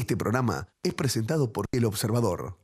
Este programa es presentado por El Observador.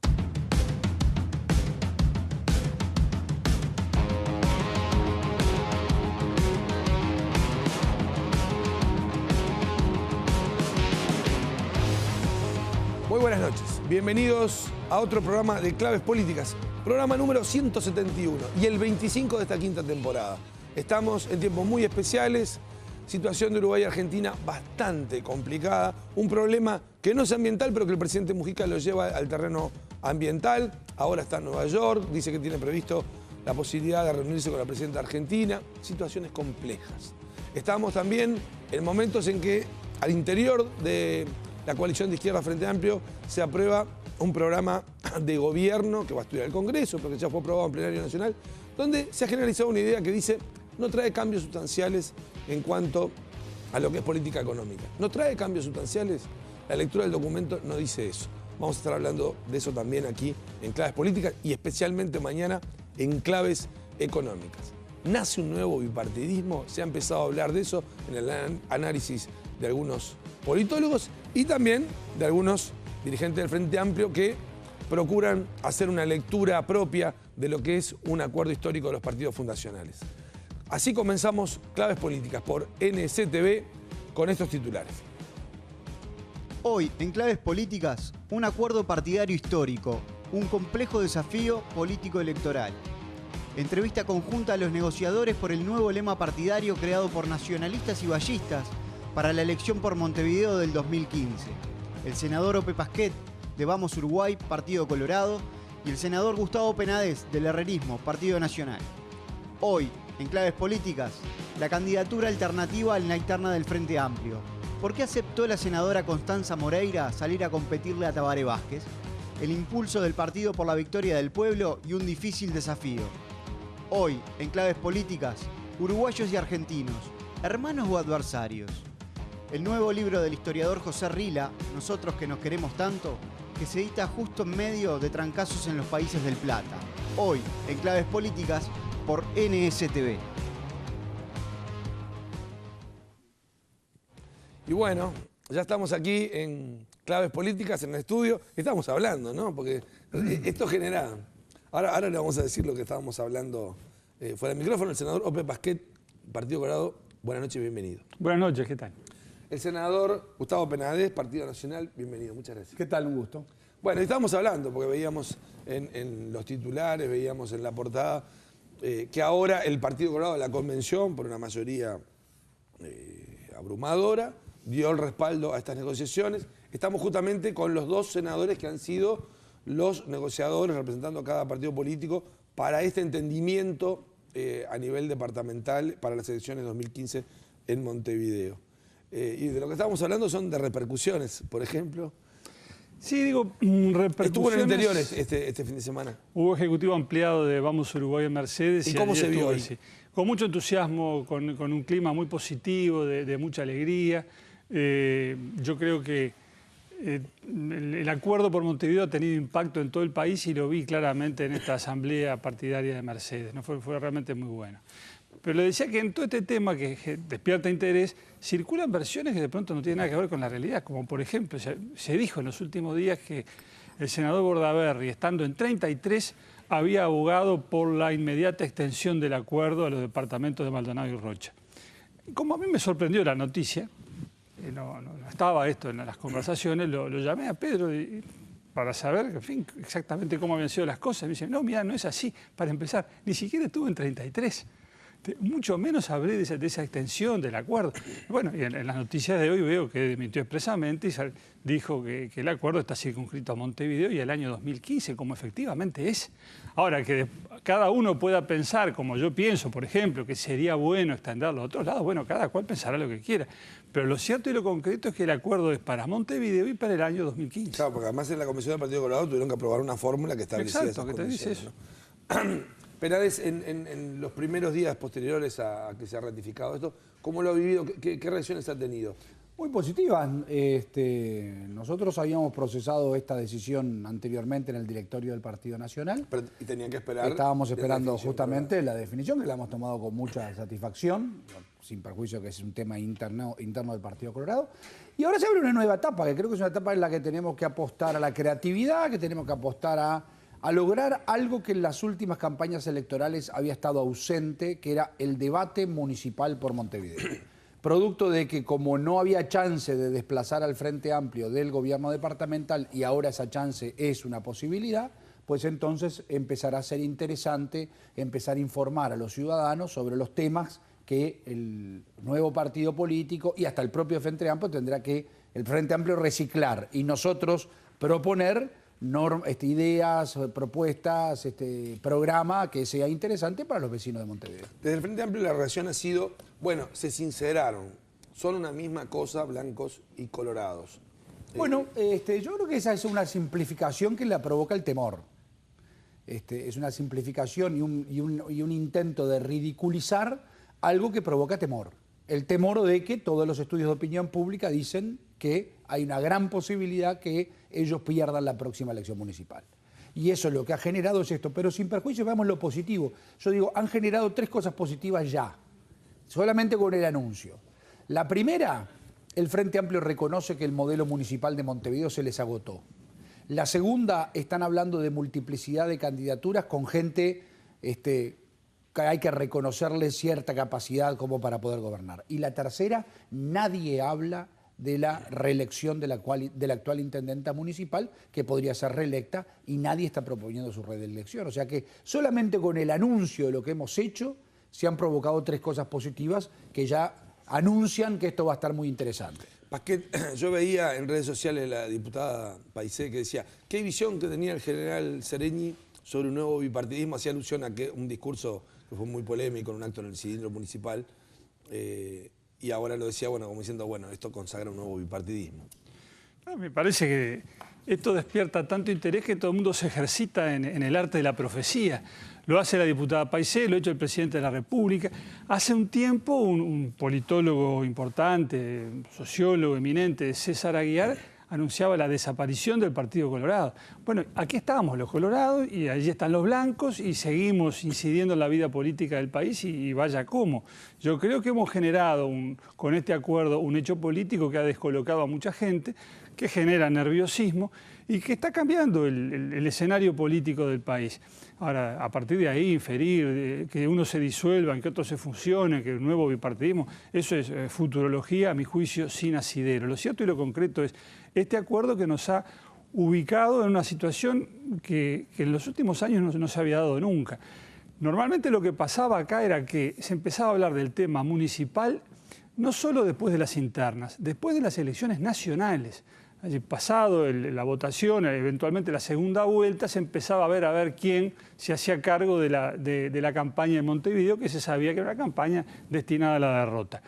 Muy buenas noches, bienvenidos a otro programa de Claves Políticas, programa número 171 y el 25 de esta quinta temporada. Estamos en tiempos muy especiales, situación de Uruguay y Argentina bastante complicada, un problema que no es ambiental, pero que el presidente Mujica lo lleva al terreno ambiental. Ahora está en Nueva York, dice que tiene previsto la posibilidad de reunirse con la presidenta argentina. Situaciones complejas. Estamos también en momentos en que al interior de la coalición de izquierda Frente Amplio se aprueba un programa de gobierno que va a estudiar el Congreso, pero que ya fue aprobado en plenario nacional, donde se ha generalizado una idea que dice no trae cambios sustanciales en cuanto a lo que es política económica. ¿No trae cambios sustanciales? La lectura del documento no dice eso. Vamos a estar hablando de eso también aquí en Claves Políticas y especialmente mañana en Claves Económicas. ¿Nace un nuevo bipartidismo? Se ha empezado a hablar de eso en el análisis de algunos politólogos y también de algunos dirigentes del Frente Amplio que procuran hacer una lectura propia de lo que es un acuerdo histórico de los partidos fundacionales. Así comenzamos Claves Políticas por NSTV con estos titulares. Hoy, en Claves Políticas, un acuerdo partidario histórico, un complejo desafío político-electoral. Entrevista conjunta a los negociadores por el nuevo lema partidario creado por nacionalistas y vallistas para la elección por Montevideo del 2015. El senador Ope Pasquet, de Vamos Uruguay, Partido Colorado, y el senador Gustavo Penades, del Herrerismo, Partido Nacional. Hoy, en Claves Políticas, la candidatura alternativa en la interna del Frente Amplio. ¿Por qué aceptó la senadora Constanza Moreira salir a competirle a Tabaré Vázquez? El impulso del Partido por la Victoria del Pueblo y un difícil desafío. Hoy, en Claves Políticas, uruguayos y argentinos, hermanos o adversarios. El nuevo libro del historiador José Rila, Nosotros que nos queremos tanto, que se edita justo en medio de trancazos en los países del Plata. Hoy, en Claves Políticas, por NSTV. Y bueno, ya estamos aquí en Claves Políticas, en el estudio. Estamos hablando, ¿no? Porque esto genera... Ahora le vamos a decir lo que estábamos hablando fuera del micrófono. El senador Ope Pasquet, Partido Colorado, buenas noches y bienvenido. Buenas noches, ¿qué tal? El senador Gustavo Penades, Partido Nacional, bienvenido, muchas gracias. ¿Qué tal? Un gusto. Bueno, estábamos hablando, porque veíamos en los titulares, veíamos en la portada, que ahora el Partido Colorado, la convención, por una mayoría abrumadora, dio el respaldo a estas negociaciones. Estamos justamente con los dos senadores que han sido los negociadores representando a cada partido político para este entendimiento a nivel departamental para las elecciones 2015 en Montevideo. Y de lo que estamos hablando son de repercusiones, por ejemplo. Sí, digo, repercusiones. Estuvo en el interior este fin de semana. Hubo ejecutivo ampliado de Vamos Uruguay en Mercedes. ¿Y cómo se vio hoy? Con mucho entusiasmo, con un clima muy positivo, de mucha alegría. Yo creo que el acuerdo por Montevideo ha tenido impacto en todo el país y lo vi claramente en esta asamblea partidaria de Mercedes, ¿no? Fue realmente muy bueno. Pero le decía que en todo este tema que despierta interés, circulan versiones que de pronto no tienen nada que ver con la realidad, como por ejemplo, se dijo en los últimos días que el senador Bordaberry, estando en 33, había abogado por la inmediata extensión del acuerdo a los departamentos de Maldonado y Rocha. Como a mí me sorprendió la noticia, no estaba esto en las conversaciones, lo llamé a Pedro para saber, en fin, exactamente cómo habían sido las cosas. Me dice, no, mira, no es así. Para empezar, ni siquiera estuvo en 33. Mucho menos hablé de esa extensión del acuerdo. Bueno, y en las noticias de hoy veo que dimitió expresamente y dijo que el acuerdo está circunscrito a Montevideo y al año 2015, como efectivamente es. Ahora, que cada uno pueda pensar, como yo pienso, por ejemplo, que sería bueno extenderlo a otros lados, bueno, cada cual pensará lo que quiera. Pero lo cierto y lo concreto es que el acuerdo es para Montevideo y para el año 2015. Claro, porque además en la Comisión del Partido Colorado tuvieron que aprobar una fórmula que establecía esas Exacto, que te dice eso. ¿No? Penades, en los primeros días posteriores a que se ha ratificado esto, ¿cómo lo ha vivido? ¿Qué reacciones ha tenido? Muy positivas. Nosotros habíamos procesado esta decisión anteriormente en el directorio del Partido Nacional. Y tenían que esperar. Estábamos esperando justamente la definición, que la hemos tomado con mucha satisfacción, sin perjuicio que es un tema interno del Partido Colorado. Y ahora se abre una nueva etapa, que creo que es una etapa en la que tenemos que apostar a la creatividad, que tenemos que apostar a lograr algo que en las últimas campañas electorales había estado ausente, que era el debate municipal por Montevideo. Producto de que como no había chance de desplazar al Frente Amplio del gobierno departamental y ahora esa chance es una posibilidad, pues entonces empezará a ser interesante empezar a informar a los ciudadanos sobre los temas que el nuevo partido político y hasta el propio Frente Amplio tendrá que el Frente Amplio reciclar y nosotros proponer ideas, propuestas, programa que sea interesante para los vecinos de Montevideo. Desde el Frente Amplio la reacción ha sido, bueno, se sinceraron, son una misma cosa blancos y colorados. Bueno, yo creo que esa es una simplificación que la provoca el temor. Es una simplificación y un intento de ridiculizar algo que provoca temor. El temor de que todos los estudios de opinión pública dicen que hay una gran posibilidad que ellos pierdan la próxima elección municipal. Y eso es lo que ha generado es esto. Pero sin perjuicio, veamos lo positivo. Yo digo, han generado 3 cosas positivas ya, solamente con el anuncio. La primera, el Frente Amplio reconoce que el modelo municipal de Montevideo se les agotó. La segunda, están hablando de multiplicidad de candidaturas con gente que hay que reconocerle cierta capacidad como para poder gobernar. Y la tercera, nadie habla de la reelección de la actual intendenta municipal, que podría ser reelecta, y nadie está proponiendo su reelección. O sea que solamente con el anuncio de lo que hemos hecho se han provocado 3 cosas positivas que ya anuncian que esto va a estar muy interesante. Pasquet, yo veía en redes sociales la diputada Paisé que decía, qué visión que tenía el general Sereñi sobre un nuevo bipartidismo, hacía alusión a que un discurso que fue muy polémico en un acto en el cilindro municipal, y ahora lo decía, bueno, como diciendo, bueno, esto consagra un nuevo bipartidismo. Me parece que esto despierta tanto interés que todo el mundo se ejercita en el arte de la profecía. Lo hace la diputada Paisé, lo ha hecho el presidente de la República. Hace un tiempo un politólogo importante, sociólogo eminente, César Aguiar, anunciaba la desaparición del Partido Colorado. Bueno, aquí estábamos los colorados y allí están los blancos y seguimos incidiendo en la vida política del país y vaya cómo. Yo creo que hemos generado con este acuerdo un hecho político que ha descolocado a mucha gente, que genera nerviosismo y que está cambiando el escenario político del país. Ahora, a partir de ahí, inferir que uno se disuelva, que otro se fusione, que un nuevo bipartidismo, eso es futurología, a mi juicio, sin asidero. Lo cierto y lo concreto es este acuerdo que nos ha ubicado en una situación que en los últimos años no se había dado nunca. Normalmente lo que pasaba acá era que se empezaba a hablar del tema municipal no solo después de las internas, después de las elecciones nacionales. Pasado la votación, eventualmente la segunda vuelta, se empezaba a ver quién se hacía cargo de la campaña de Montevideo, que se sabía que era una campaña destinada a la derrota.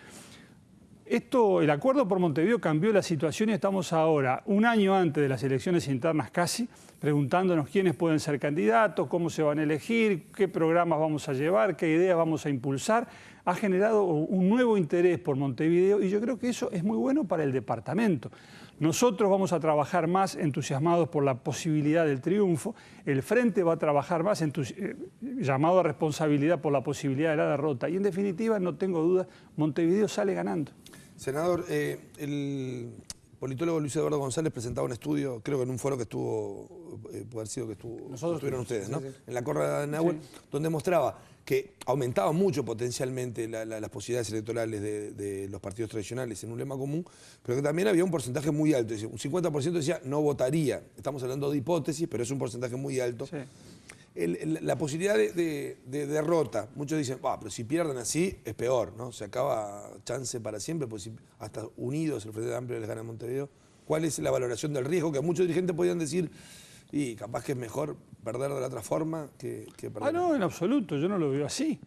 El acuerdo por Montevideo cambió la situación y estamos ahora, un año antes de las elecciones internas casi, preguntándonos quiénes pueden ser candidatos, cómo se van a elegir, qué programas vamos a llevar, qué ideas vamos a impulsar. Ha generado un nuevo interés por Montevideo y yo creo que eso es muy bueno para el departamento. Nosotros vamos a trabajar más entusiasmados por la posibilidad del triunfo, el Frente va a trabajar más llamado a responsabilidad por la posibilidad de la derrota y en definitiva, no tengo dudas, Montevideo sale ganando. Senador, el politólogo Luis Eduardo González presentaba un estudio, creo que en un foro que estuvo, puede haber sido que estuvieron ustedes, ¿no? Sí. En la Corra de Nahuel, sí. Donde mostraba que aumentaba mucho potencialmente las posibilidades electorales de los partidos tradicionales en un lema común, pero que también había un porcentaje muy alto. Un 50% decía no votaría. Estamos hablando de hipótesis, pero es un porcentaje muy alto. Sí. La posibilidad de derrota, muchos dicen, pero si pierden así es peor, ¿no? Se acaba chance para siempre, pues si hasta unidos el Frente Amplio les gana a Montevideo. ¿Cuál es la valoración del riesgo? Que muchos dirigentes podían decir, y capaz que es mejor perder de la otra forma que perder. No, en absoluto, yo no lo veo así.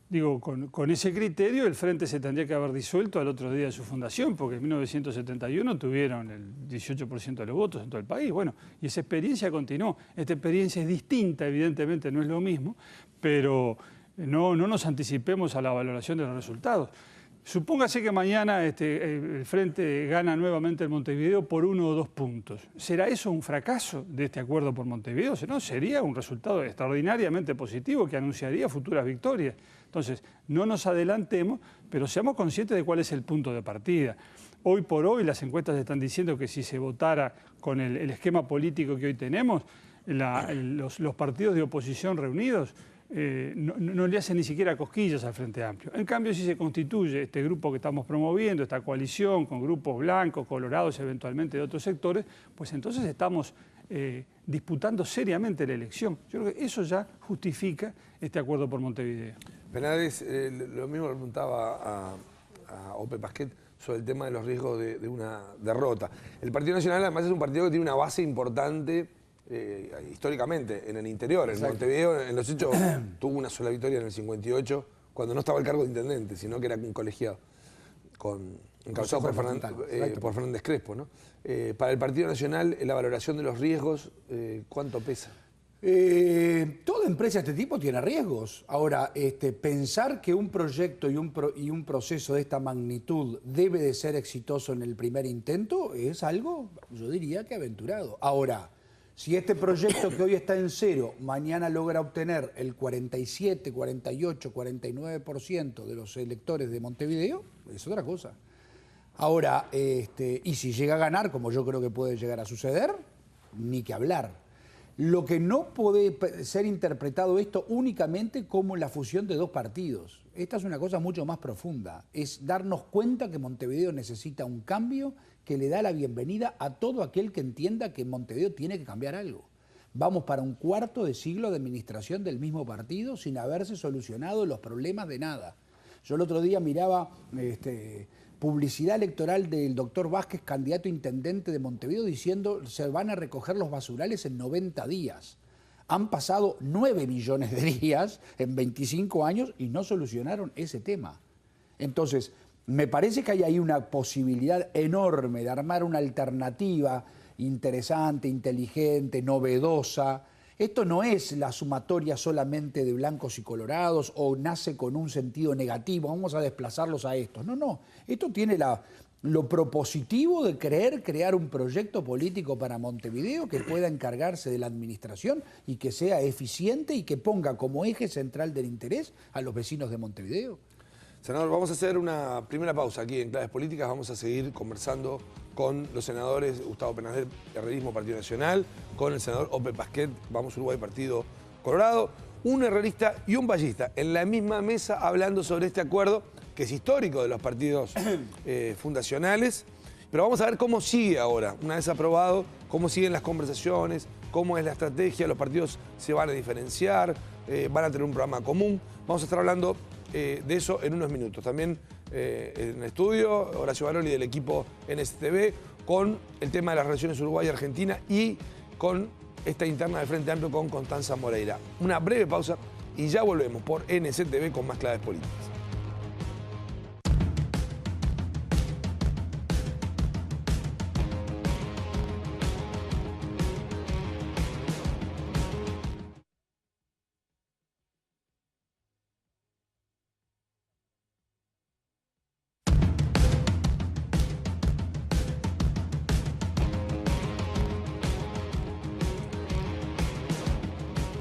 Digo, con ese criterio el Frente se tendría que haber disuelto al otro día de su fundación, porque en 1971 tuvieron el 18% de los votos en todo el país. Bueno, y esa experiencia continuó. Esta experiencia es distinta, evidentemente no es lo mismo, pero no nos anticipemos a la valoración de los resultados. Supóngase que mañana el Frente gana nuevamente el Montevideo por 1 o 2 puntos. ¿Será eso un fracaso de este acuerdo por Montevideo? Si no, sería un resultado extraordinariamente positivo que anunciaría futuras victorias. Entonces, no nos adelantemos, pero seamos conscientes de cuál es el punto de partida. Hoy por hoy las encuestas están diciendo que si se votara con el esquema político que hoy tenemos, los partidos de oposición reunidos no le hacen ni siquiera cosquillas al Frente Amplio. En cambio, si se constituye este grupo que estamos promoviendo, esta coalición con grupos blancos, colorados eventualmente de otros sectores, pues entonces estamos disputando seriamente la elección. Yo creo que eso ya justifica este acuerdo por Montevideo. Penades, lo mismo le preguntaba a Ope Pasquet sobre el tema de los riesgos de una derrota. El Partido Nacional además es un partido que tiene una base importante históricamente en el interior. En Montevideo, en los hechos, tuvo una sola victoria en el 58, cuando no estaba el cargo de intendente, sino que era un colegiado, encabezado por Fernández Crespo, ¿no? Para el Partido Nacional, la valoración de los riesgos, ¿cuánto pesa? Toda empresa de este tipo tiene riesgos. Ahora, pensar que un proyecto y un proceso de esta magnitud debe de ser exitoso en el primer intento es algo, yo diría que aventurado. Ahora, si este proyecto que hoy está en cero, mañana logra obtener el 47, 48, 49% de los electores de Montevideo, es otra cosa. Ahora, y si llega a ganar, como yo creo que puede llegar a suceder, ni que hablar. Lo que no puede ser interpretado esto únicamente como la fusión de dos partidos. Esta es una cosa mucho más profunda. Es darnos cuenta que Montevideo necesita un cambio que le da la bienvenida a todo aquel que entienda que Montevideo tiene que cambiar algo. Vamos para un cuarto de siglo de administración del mismo partido sin haberse solucionado los problemas de nada. Yo el otro día miraba publicidad electoral del doctor Vázquez, candidato a intendente de Montevideo, diciendo se van a recoger los basurales en 90 días. Han pasado 9 millones de días en 25 años y no solucionaron ese tema. Entonces, me parece que hay ahí una posibilidad enorme de armar una alternativa interesante, inteligente, novedosa. Esto no es la sumatoria solamente de blancos y colorados o nace con un sentido negativo, vamos a desplazarlos a estos. No, no, esto tiene lo propositivo de crear un proyecto político para Montevideo que pueda encargarse de la administración y que sea eficiente y que ponga como eje central del interés a los vecinos de Montevideo. Senador, vamos a hacer una primera pausa aquí en Claves Políticas. Vamos a seguir conversando con los senadores Gustavo Penades, Herrerismo, Partido Nacional, con el senador Ope Pasquet, Vamos Uruguay, Partido Colorado, un herrerista y un vallista en la misma mesa hablando sobre este acuerdo que es histórico de los partidos fundacionales. Pero vamos a ver cómo sigue ahora, una vez aprobado, cómo siguen las conversaciones, cómo es la estrategia, los partidos se van a diferenciar, van a tener un programa común. Vamos a estar hablando de eso en unos minutos. También en el estudio, Horacio Baroli del equipo NSTV, con el tema de las relaciones Uruguay y Argentina y con esta interna del Frente Amplio con Constanza Moreira. Una breve pausa y ya volvemos por NSTV con más Claves Políticas.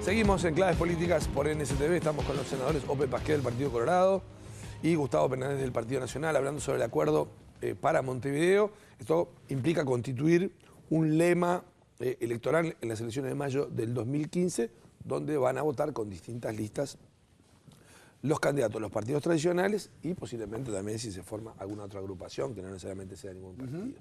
Seguimos en Claves Políticas por NSTV, estamos con los senadores Ope Pasquet del Partido Colorado y Gustavo Penades del Partido Nacional hablando sobre el acuerdo para Montevideo. Esto implica constituir un lema electoral en las elecciones de mayo del 2015, donde van a votar con distintas listas los candidatos, los partidos tradicionales y posiblemente también si se forma alguna otra agrupación, que no necesariamente sea ningún partido.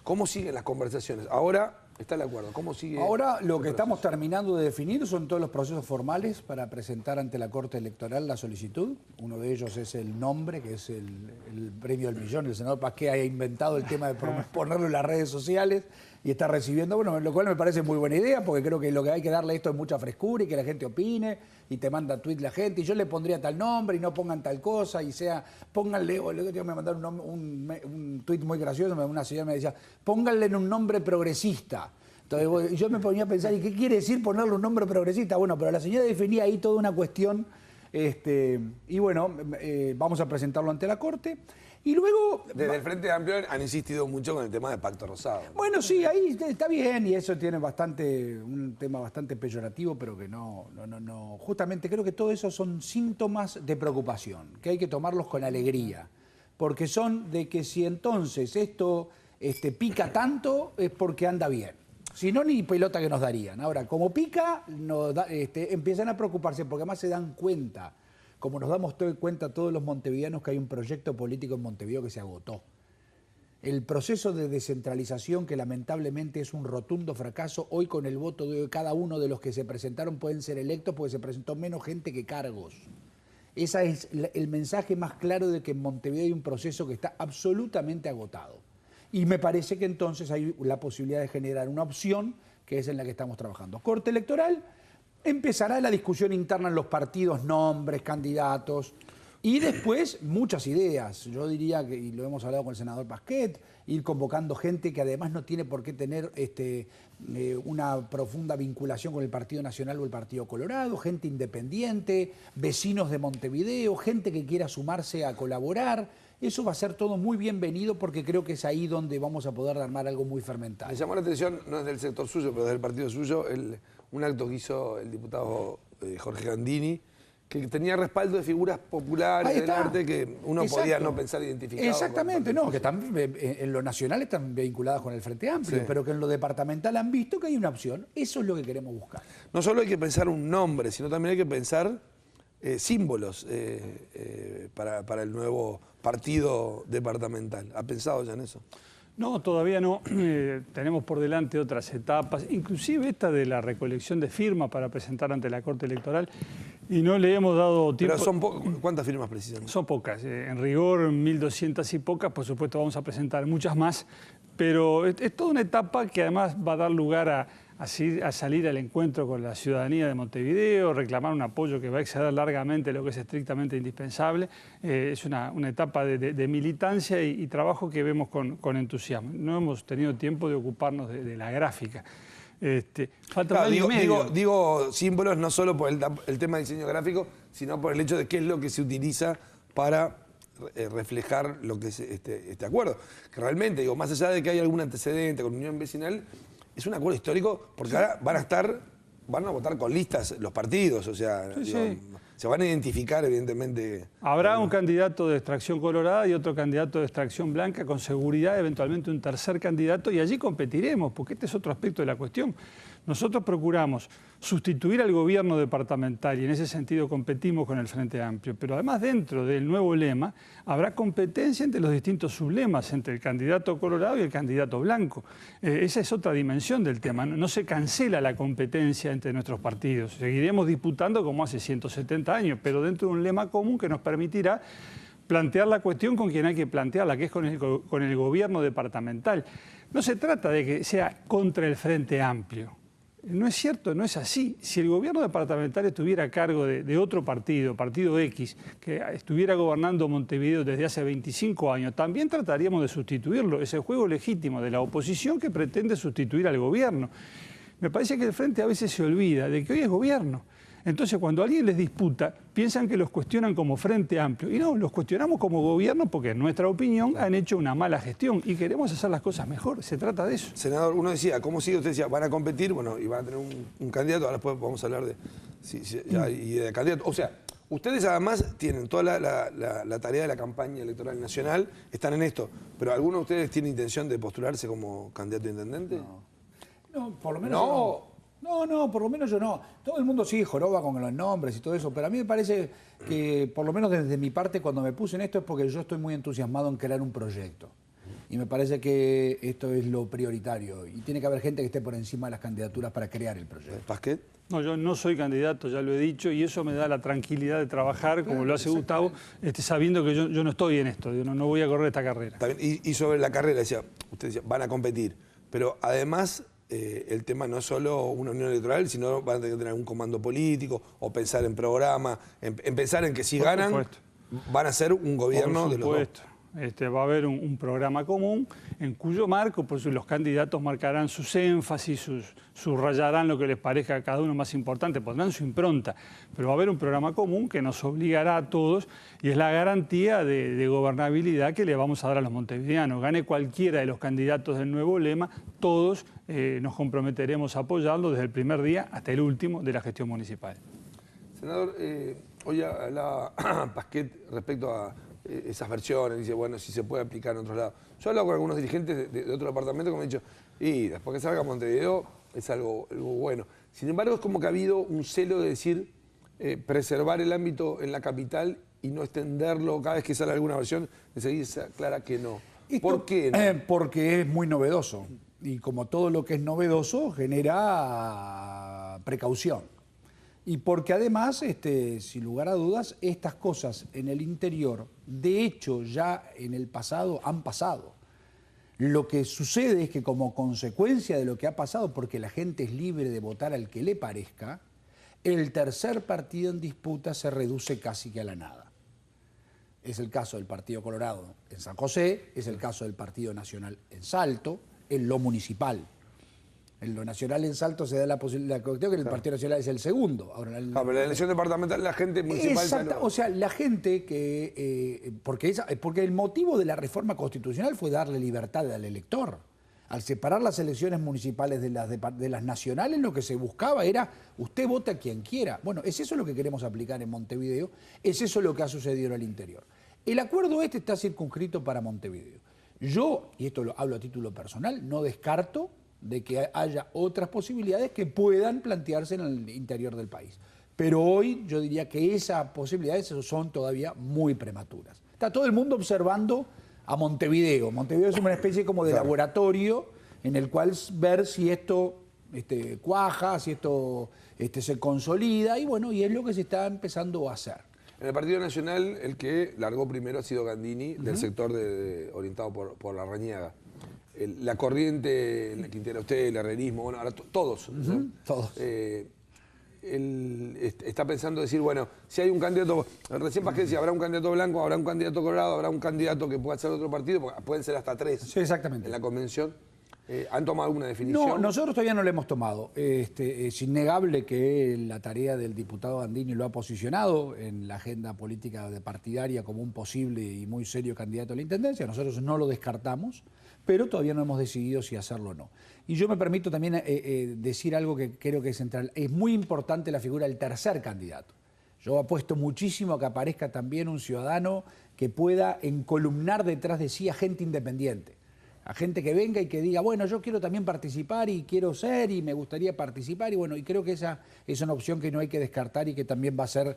¿Cómo siguen las conversaciones? Ahora está el acuerdo. ¿Cómo sigue? Ahora lo que estamos terminando de definir son todos los procesos formales para presentar ante la Corte Electoral la solicitud. Uno de ellos es el nombre, que es el premio del millón. El senador Pasquet ha inventado el tema de ponerlo en las redes sociales y está recibiendo, bueno, lo cual me parece muy buena idea, porque creo que lo que hay que darle a esto es mucha frescura y que la gente opine y te manda tweet la gente y yo le pondría tal nombre y no pongan tal cosa y sea, pónganle, o el otro día me mandaron un tweet muy gracioso, una señora me decía, pónganle un nombre progresista. Entonces yo me ponía a pensar, ¿y qué quiere decir ponerle un nombre progresista? Bueno, pero la señora definía ahí toda una cuestión, y bueno, vamos a presentarlo ante la Corte. Y luego... Desde el Frente Amplio han insistido mucho con el tema del Pacto Rosado. Bueno, sí, ahí está bien y eso tiene un tema bastante peyorativo, pero que no. Justamente creo que todo eso son síntomas de preocupación, que hay que tomarlos con alegría, porque son de que si entonces esto pica tanto es porque anda bien. Si no, ni pelota que nos darían. Ahora, como pica, empiezan a preocuparse porque además se dan cuenta, como nos damos cuenta todos los montevideanos, que hay un proyecto político en Montevideo que se agotó. El proceso de descentralización, que lamentablemente es un rotundo fracaso, hoy con el voto de cada uno de los que se presentaron pueden ser electos porque se presentó menos gente que cargos. Ese es el mensaje más claro de que en Montevideo hay un proceso que está absolutamente agotado. Y me parece que entonces hay la posibilidad de generar una opción que es en la que estamos trabajando. Corte electoral, empezará la discusión interna en los partidos, nombres, candidatos, y después muchas ideas. Yo diría que, y lo hemos hablado con el senador Pasquet, ir convocando gente que además no tiene por qué tener una profunda vinculación con el Partido Nacional o el Partido Colorado, gente independiente, vecinos de Montevideo, gente que quiera sumarse a colaborar. Eso va a ser todo muy bienvenido porque creo que es ahí donde vamos a poder armar algo muy fermentado. Me llamó la atención, no es del sector suyo, pero del partido suyo, un acto que hizo el diputado Jorge Gandini, que tenía respaldo de figuras populares del arte que uno podía no pensar identificado. Exactamente, no, que también en lo nacional están vinculadas con el Frente Amplio, sí, pero que en lo departamental han visto que hay una opción. Eso es lo que queremos buscar. No solo hay que pensar un nombre, sino también hay que pensar símbolos para el nuevo partido departamental. ¿Ha pensado ya en eso? No, todavía no. Tenemos por delante otras etapas, inclusive esta de la recolección de firmas para presentar ante la Corte Electoral, y no le hemos dado tiempo. Pero son ¿cuántas firmas precisamente? Son pocas. En rigor, 1.200 y pocas. Por supuesto, vamos a presentar muchas más, pero es toda una etapa que además va a dar lugar a salir al encuentro con la ciudadanía de Montevideo, reclamar un apoyo que va a exceder largamente lo que es estrictamente indispensable. Es una etapa de militancia y trabajo que vemos con entusiasmo. No hemos tenido tiempo de ocuparnos de la gráfica. Falta un año y medio. Digo símbolos no solo por el tema de diseño gráfico, sino por el hecho de qué es lo que se utiliza para reflejar lo que es este acuerdo. Que realmente, más allá de que hay algún antecedente con Unión Vecinal, es un acuerdo histórico porque ahora van a votar con listas los partidos, o sea, se van a identificar evidentemente. Habrá un candidato de extracción colorada y otro candidato de extracción blanca, con seguridad eventualmente un tercer candidato, y allí competiremos, porque este es otro aspecto de la cuestión. Nosotros procuramos sustituir al gobierno departamental y en ese sentido competimos con el Frente Amplio, pero además dentro del nuevo lema habrá competencia entre los distintos sublemas, entre el candidato colorado y el candidato blanco. Esa es otra dimensión del tema. No se cancela la competencia entre nuestros partidos. Seguiremos disputando como hace 170 años, pero dentro de un lema común que nos permitirá plantear la cuestión con quien hay que plantearla, que es con el gobierno departamental. No se trata de que sea contra el Frente Amplio. No es cierto, no es así. Si el gobierno departamental estuviera a cargo de otro partido, Partido X, que estuviera gobernando Montevideo desde hace 25 años, también trataríamos de sustituirlo. Es el juego legítimo de la oposición que pretende sustituir al gobierno. Me parece que el Frente a veces se olvida de que hoy es gobierno. Entonces, cuando alguien les disputa, piensan que los cuestionan como Frente Amplio. Y no, los cuestionamos como gobierno porque, en nuestra opinión, han hecho una mala gestión y queremos hacer las cosas mejor. Se trata de eso. Senador, uno decía, ¿cómo sigue? Usted decía, van a competir, bueno, y van a tener un candidato. Ahora después vamos a hablar de candidato. O sea, ustedes además tienen toda la tarea de la campaña electoral nacional, están en esto. ¿Pero alguno de ustedes tiene intención de postularse como candidato a intendente? No, por lo menos no. No, por lo menos yo no. Todo el mundo sí joroba con los nombres y todo eso, pero a mí me parece que, por lo menos desde mi parte, cuando me puse en esto es porque yo estoy muy entusiasmado en crear un proyecto. Y me parece que esto es lo prioritario. Y tiene que haber gente que esté por encima de las candidaturas para crear el proyecto. ¿Pasquet? No, yo no soy candidato, ya lo he dicho, y eso me da la tranquilidad de trabajar, como lo hace Gustavo, sabiendo que yo no estoy en esto, yo no voy a correr esta carrera. Y sobre la carrera, usted decía, van a competir, pero además el tema no es solo una unión electoral, sino van a tener que tener un comando político o pensar en programa, en pensar en que si ganan van a ser un gobierno de los dos. Va a haber un programa común en cuyo marco pues, los candidatos marcarán sus énfasis, subrayarán lo que les parezca a cada uno más importante, pondrán su impronta, pero va a haber un programa común que nos obligará a todos y es la garantía de gobernabilidad que le vamos a dar a los montevideanos. Gane cualquiera de los candidatos del nuevo lema, todos nos comprometeremos a apoyarlo desde el primer día hasta el último de la gestión municipal. Senador, hoy hablaba Pasquet respecto a esas versiones, dice, bueno, si se puede aplicar en otros lados. Yo he hablado con algunos dirigentes de otro departamento que me han dicho, y después que salga Montevideo es algo bueno. Sin embargo, es como que ha habido un celo de decir preservar el ámbito en la capital y no extenderlo cada vez que sale alguna versión, de seguir clara que no. ¿Por qué no? Porque es muy novedoso y como todo lo que es novedoso genera precaución. Y porque además, sin lugar a dudas, estas cosas en el interior, de hecho, ya en el pasado han pasado. Lo que sucede es que como consecuencia de lo que ha pasado, porque la gente es libre de votar al que le parezca, el tercer partido en disputa se reduce casi que a la nada. Es el caso del Partido Colorado en San José, es el caso del Partido Nacional en Salto, en lo municipal. En lo nacional en Salto se da la posibilidad, creo que el Partido Nacional es el segundo. Ahora, pero la elección departamental, la gente municipal... Exacto, o sea, la gente que... porque el motivo de la reforma constitucional fue darle libertad al elector. Al separar las elecciones municipales de las nacionales, lo que se buscaba era, usted vote a quien quiera. Bueno, es eso lo que queremos aplicar en Montevideo, es eso lo que ha sucedido en el interior. El acuerdo está circunscrito para Montevideo. Yo, y esto lo hablo a título personal, no descarto de que haya otras posibilidades que puedan plantearse en el interior del país. Pero hoy yo diría que esas posibilidades son todavía muy prematuras. Está todo el mundo observando a Montevideo. Montevideo es una especie como de laboratorio en el cual ver si esto cuaja, si esto se consolida, y bueno, y es lo que se está empezando a hacer. En el Partido Nacional, el que largó primero ha sido Gandini, del sector orientado por la Rañaga. La corriente, el Quintero usted, el herrerismo, bueno, ahora todos. Todos. Él está pensando decir, bueno, si hay un candidato, recién Pasquet decía, habrá un candidato blanco, habrá un candidato colorado, habrá un candidato que pueda ser de otro partido, porque pueden ser hasta 3. Sí, exactamente. En la convención. ¿Han tomado alguna definición? No, nosotros todavía no la hemos tomado. Es innegable que la tarea del diputado Gandini lo ha posicionado en la agenda política partidaria como un posible y muy serio candidato a la intendencia. Nosotros no lo descartamos, pero todavía no hemos decidido si hacerlo o no. Y yo me permito también decir algo que creo que es central. Es muy importante la figura del tercer candidato. Yo apuesto muchísimo a que aparezca también un ciudadano que pueda encolumnar detrás de sí a gente independiente. A gente que venga y que diga, bueno, yo quiero también participar y quiero ser y me gustaría participar. Y bueno, y creo que esa es una opción que no hay que descartar y que también va a ser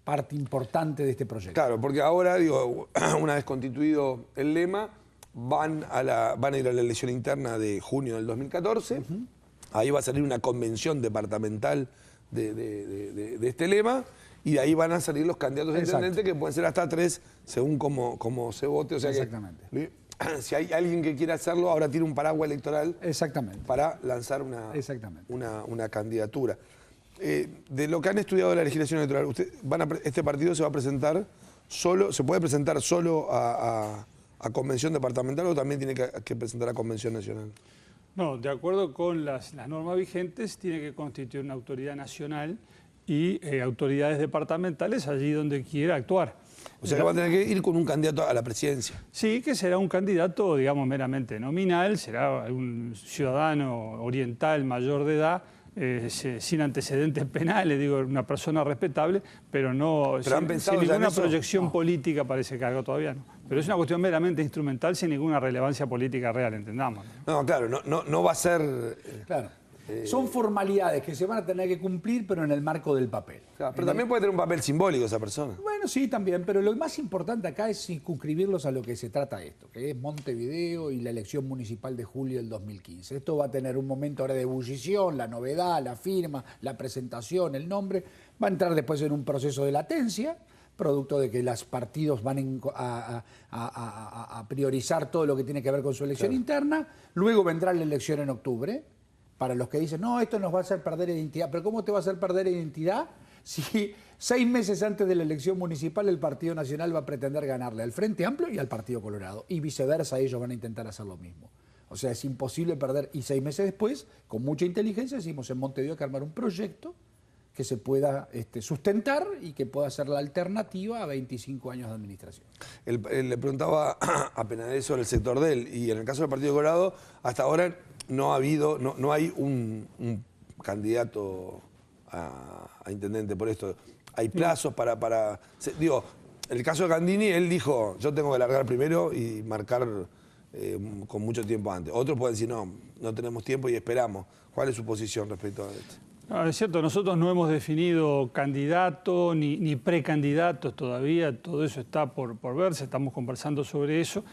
parte importante de este proyecto. Claro, porque ahora, digo, una vez constituido el lema, van a ir a la elección interna de junio del 2014. Ahí va a salir una convención departamental de este lema y de ahí van a salir los candidatos a intendente, que pueden ser hasta 3 según cómo se vote. O sea, exactamente. Si hay alguien que quiera hacerlo, ahora tiene un paraguas electoral para lanzar una candidatura. De lo que han estudiado de la legislación electoral, este partido se va a presentar solo, ¿se puede presentar solo a convención departamental o también tiene que presentar a convención nacional? No, de acuerdo con las normas vigentes, tiene que constituir una autoridad nacional y autoridades departamentales allí donde quiera actuar. O sea que va a tener que ir con un candidato a la presidencia. Sí, que será un candidato, digamos, meramente nominal, será un ciudadano oriental mayor de edad, sin antecedentes penales, digo, una persona respetable, pero no sin ninguna proyección política para ese cargo todavía, no. Pero es una cuestión meramente instrumental sin ninguna relevancia política real, entendamos. No, claro, no va a ser... Claro. Son formalidades que se van a tener que cumplir, pero en el marco del papel. Claro, pero también puede tener un papel simbólico esa persona. Bueno, sí, también, pero lo más importante acá es circunscribirlos a lo que se trata esto, que es Montevideo y la elección municipal de julio del 2015. Esto va a tener un momento ahora de ebullición, la novedad, la firma, la presentación, el nombre. Va a entrar después en un proceso de latencia, producto de que los partidos van a priorizar todo lo que tiene que ver con su elección interna. Luego vendrá la elección en octubre. Para los que dicen, no, esto nos va a hacer perder identidad. Pero ¿cómo te va a hacer perder identidad si 6 meses antes de la elección municipal, el Partido Nacional va a pretender ganarle al Frente Amplio y al Partido Colorado. Y viceversa, ellos van a intentar hacer lo mismo. O sea, es imposible perder. Y 6 meses después, con mucha inteligencia, decimos en Montevideo hay que armar un proyecto que se pueda sustentar y que pueda ser la alternativa a 25 años de administración. Le preguntaba a Penades sobre el sector de él, y en el caso del Partido Colorado, hasta ahora no hay un candidato a intendente por esto. Hay plazos digo, en el caso de Gandini, él dijo, yo tengo que largar primero y marcar con mucho tiempo antes. Otros pueden decir, no tenemos tiempo y esperamos. ¿Cuál es su posición respecto a esto? Es cierto, nosotros no hemos definido candidato ni precandidatos todavía, todo eso está por verse, estamos conversando sobre eso.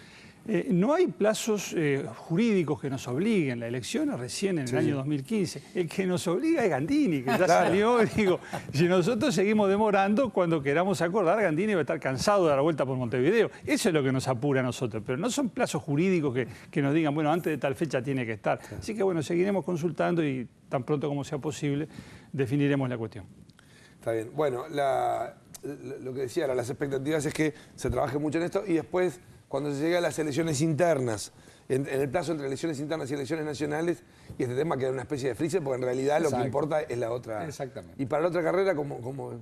No hay plazos jurídicos que nos obliguen, la elección es recién en el año 2015. El que nos obliga es Gandini, que ya salió. Digo, si nosotros seguimos demorando, cuando queramos acordar, Gandini va a estar cansado de dar vuelta por Montevideo. Eso es lo que nos apura a nosotros, pero no son plazos jurídicos que nos digan, bueno, antes de tal fecha tiene que estar. Así que bueno, seguiremos consultando y tan pronto como sea posible definiremos la cuestión. Está bien. Bueno, lo que decía, las expectativas es que se trabaje mucho en esto y después, cuando se llegue a las elecciones internas, en el plazo entre elecciones internas y elecciones nacionales, y este tema queda una especie de freezer, porque en realidad lo que importa es la otra. Exactamente. Y para la otra carrera, ¿cómo?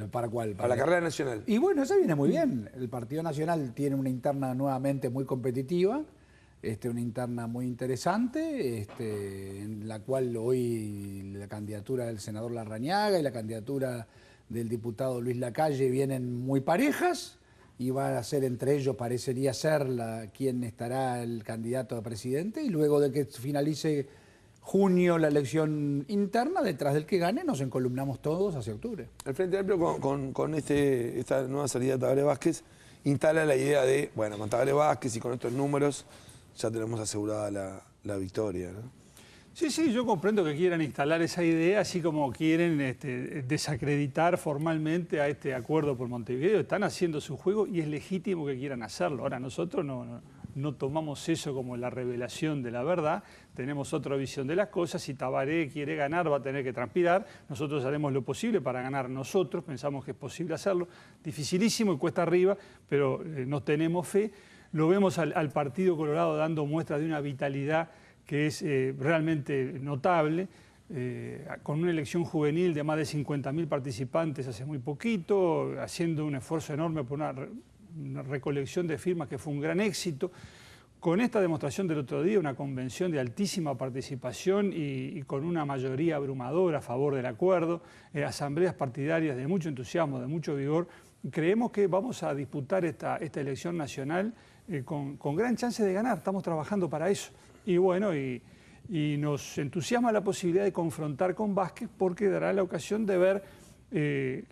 ¿Para cuál? Para la carrera nacional. Y bueno, eso viene muy bien. El Partido Nacional tiene una interna nuevamente muy competitiva, una interna muy interesante, en la cual hoy la candidatura del senador Larrañaga y la candidatura del diputado Luis Lacalle vienen muy parejas. Y va a ser entre ellos, parecería ser quien estará el candidato a presidente, y luego de que finalice junio la elección interna, detrás del que gane nos encolumnamos todos hacia octubre. El Frente Amplio con esta nueva salida de Tabaré Vázquez instala la idea de, bueno, con Tabaré Vázquez y con estos números ya tenemos asegurada la victoria, ¿no? Sí, yo comprendo que quieran instalar esa idea, así como quieren desacreditar formalmente a este acuerdo por Montevideo. Están haciendo su juego y es legítimo que quieran hacerlo. Ahora, nosotros no tomamos eso como la revelación de la verdad, tenemos otra visión de las cosas. Si Tabaré quiere ganar, va a tener que transpirar. Nosotros haremos lo posible para ganar nosotros, pensamos que es posible hacerlo. Dificilísimo y cuesta arriba, pero no tenemos fe. Lo vemos al Partido Colorado dando muestras de una vitalidad que es realmente notable, con una elección juvenil de más de 50.000 participantes hace muy poquito, haciendo un esfuerzo enorme por una recolección de firmas que fue un gran éxito. Con esta demostración del otro día, una convención de altísima participación y con una mayoría abrumadora a favor del acuerdo, asambleas partidarias de mucho entusiasmo, de mucho vigor, creemos que vamos a disputar esta elección nacional con gran chance de ganar. Estamos trabajando para eso. Y bueno, y nos entusiasma la posibilidad de confrontar con Vázquez, porque dará la ocasión de ver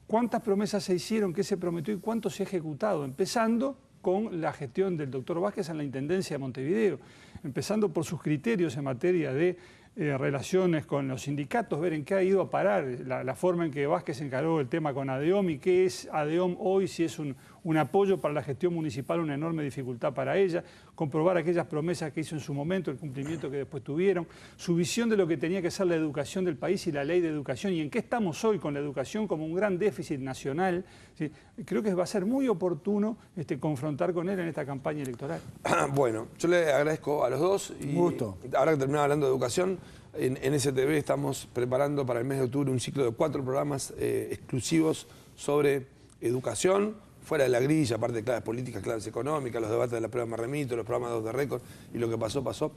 cuántas promesas se hicieron, qué se prometió y cuánto se ha ejecutado, empezando con la gestión del doctor Vázquez en la Intendencia de Montevideo, empezando por sus criterios en materia de relaciones con los sindicatos, ver en qué ha ido a parar, la forma en que Vázquez encaró el tema con ADEOM y qué es ADEOM hoy, si es un apoyo para la gestión municipal, una enorme dificultad para ella, comprobar aquellas promesas que hizo en su momento, el cumplimiento que después tuvieron, su visión de lo que tenía que ser la educación del país y la ley de educación, y en qué estamos hoy con la educación como un gran déficit nacional. ¿Sí? Creo que va a ser muy oportuno confrontar con él en esta campaña electoral. Bueno, yo le agradezco a los dos. Y gusto. Ahora que terminamos hablando de educación, en STV estamos preparando para el mes de octubre un ciclo de 4 programas exclusivos sobre educación, fuera de la grilla, aparte de claves políticas, claves económicas, los debates de la prueba Marremito, los programas 2 de récord y lo que pasó.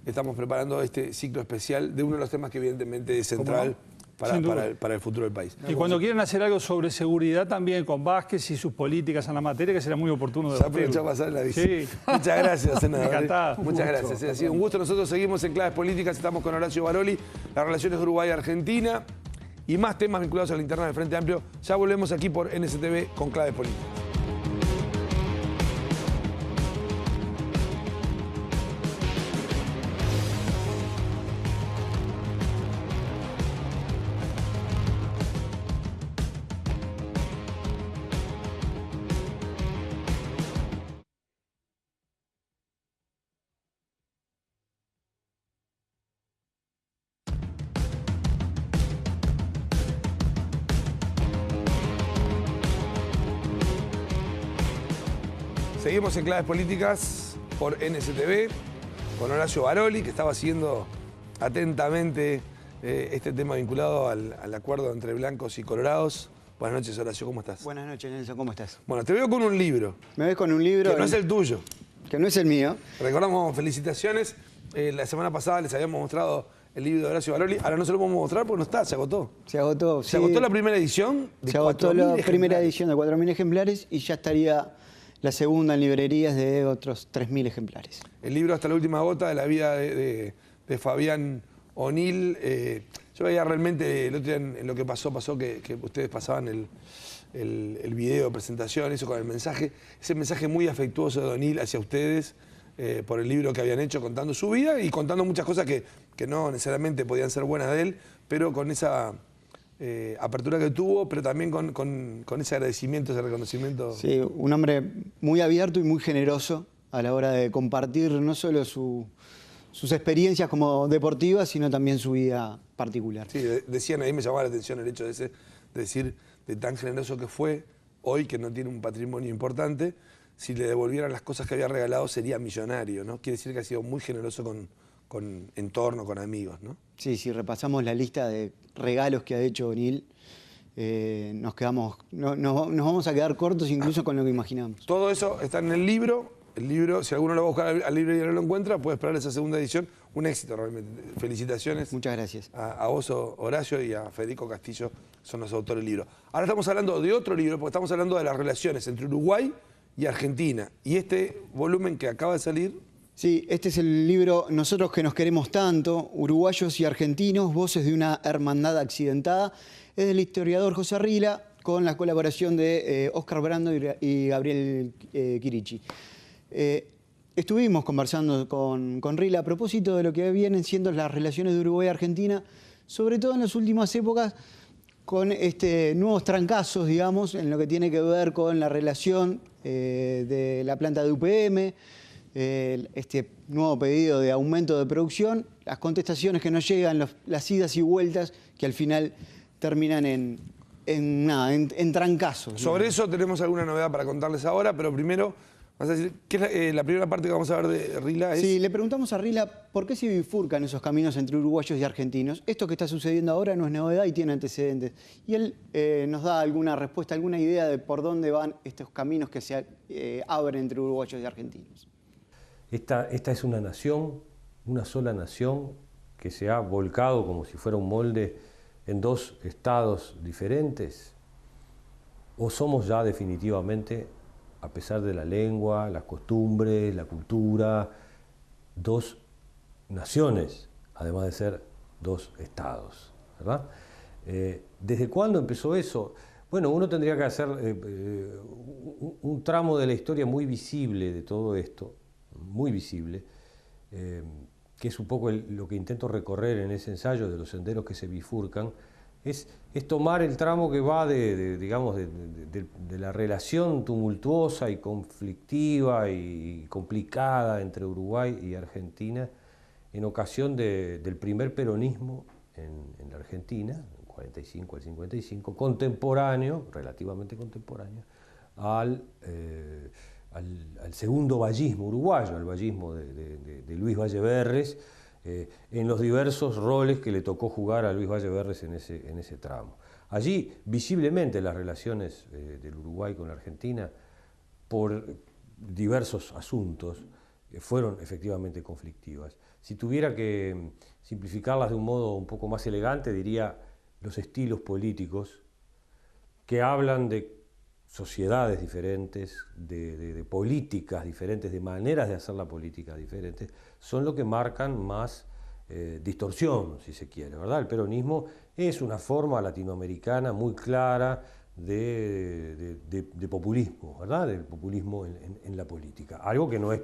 Estamos preparando este ciclo especial de uno de los temas que evidentemente es central para el futuro del país. Y cuando quieran hacer algo sobre seguridad también con Vázquez y sus políticas en la materia, que será muy oportuno de ya aprovechó a pasar la visita. Sí. Muchas gracias, senador. Encantado. Muchas gracias. Ha sido un gusto. Nosotros seguimos en Claves Políticas, estamos con Horacio Baroli, las relaciones de Uruguay y Argentina y más temas vinculados a la interna del Frente Amplio. Ya volvemos aquí por NSTV con Claves Políticas. Seguimos en Claves Políticas por NSTV con Horacio Baroli, que estaba siguiendo atentamente este tema vinculado al acuerdo entre blancos y colorados. Buenas noches, Horacio, ¿cómo estás? Buenas noches, Nelson, ¿cómo estás? Bueno, te veo con un libro. Me ves con un libro... Que no es el tuyo. Que no es el mío. Recordamos, felicitaciones. La semana pasada les habíamos mostrado el libro de Horacio Baroli. Ahora no se lo podemos mostrar porque no está, se agotó. Se agotó, sí. Se agotó la primera edición. Se agotó la primera edición de 4.000 ejemplares y ya estaría la segunda en librerías de otros 3.000 ejemplares. El libro Hasta la última gota de la vida de Fabián O'Neill. Yo veía realmente el otro día en lo que pasó que ustedes pasaban el video de presentación, eso con el mensaje, ese mensaje muy afectuoso de O'Neill hacia ustedes por el libro que habían hecho contando su vida y contando muchas cosas que no necesariamente podían ser buenas de él, pero con esa apertura que tuvo, pero también con ese agradecimiento, ese reconocimiento. Sí, un hombre muy abierto y muy generoso a la hora de compartir no solo sus experiencias como deportivas, sino también su vida particular. Sí, decían ahí, me llamaba la atención el hecho de decir de tan generoso que fue, hoy que no tiene un patrimonio importante, si le devolvieran las cosas que había regalado sería millonario, ¿no? Quiere decir que ha sido muy generoso con entorno, con amigos, ¿no? Sí, si repasamos la lista de regalos que ha hecho O'Neill, nos vamos a quedar cortos incluso con lo que imaginamos. Todo eso está en el libro. El libro, si alguno lo va a buscar al libro y no lo encuentra, puede esperar esa segunda edición. Un éxito realmente. Felicitaciones. Muchas gracias. A vos, Horacio, y a Federico Castillo, son los autores del libro. Ahora estamos hablando de otro libro, porque estamos hablando de las relaciones entre Uruguay y Argentina. Y este volumen que acaba de salir... Sí, este es el libro Nosotros que nos queremos tanto, uruguayos y argentinos, voces de una hermandad accidentada. Es del historiador José Arrila, con la colaboración de Oscar Brando y Gabriel Quirichi. Estuvimos conversando con Rila a propósito de lo que vienen siendo las relaciones de Uruguay y Argentina, sobre todo en las últimas épocas, con nuevos trancazos, digamos, en lo que tiene que ver con la relación de la planta de UPM, este nuevo pedido de aumento de producción, las contestaciones que no llegan, las idas y vueltas que al final terminan en trancazos. Sobre eso tenemos alguna novedad para contarles ahora, pero primero... Vas a decir, ¿qué es la primera parte que vamos a ver de Rila? Sí, le preguntamos a Rila por qué se bifurcan esos caminos entre uruguayos y argentinos. Esto que está sucediendo ahora no es novedad y tiene antecedentes. Y él nos da alguna respuesta, alguna idea de por dónde van estos caminos que se abren entre uruguayos y argentinos. Esta es una nación, una sola nación, que se ha volcado como si fuera un molde en dos estados diferentes. ¿O somos ya definitivamente, a pesar de la lengua, las costumbres, la cultura, dos naciones, además de ser dos estados, ¿verdad? ¿Desde cuándo empezó eso? Bueno, uno tendría que hacer un tramo de la historia muy visible de todo esto, muy visible, que es un poco lo que intento recorrer en ese ensayo de los senderos que se bifurcan, es tomar el tramo que va de la relación tumultuosa y conflictiva y complicada entre Uruguay y Argentina en ocasión del primer peronismo en la Argentina, en 45 al 55, contemporáneo, relativamente contemporáneo, al segundo vallismo uruguayo, al vallismo de Luis Valle Berres, en los diversos roles que le tocó jugar a Luis Valle Berres en ese tramo. Allí, visiblemente, las relaciones del Uruguay con la Argentina, por diversos asuntos, fueron efectivamente conflictivas. Si tuviera que simplificarlas de un modo un poco más elegante, diría los estilos políticos que hablan de sociedades diferentes, de políticas diferentes, de maneras de hacer la política diferentes, son lo que marcan más distorsión, si se quiere, ¿verdad? El peronismo es una forma latinoamericana muy clara de populismo, ¿verdad? Del populismo en la política. Algo que no es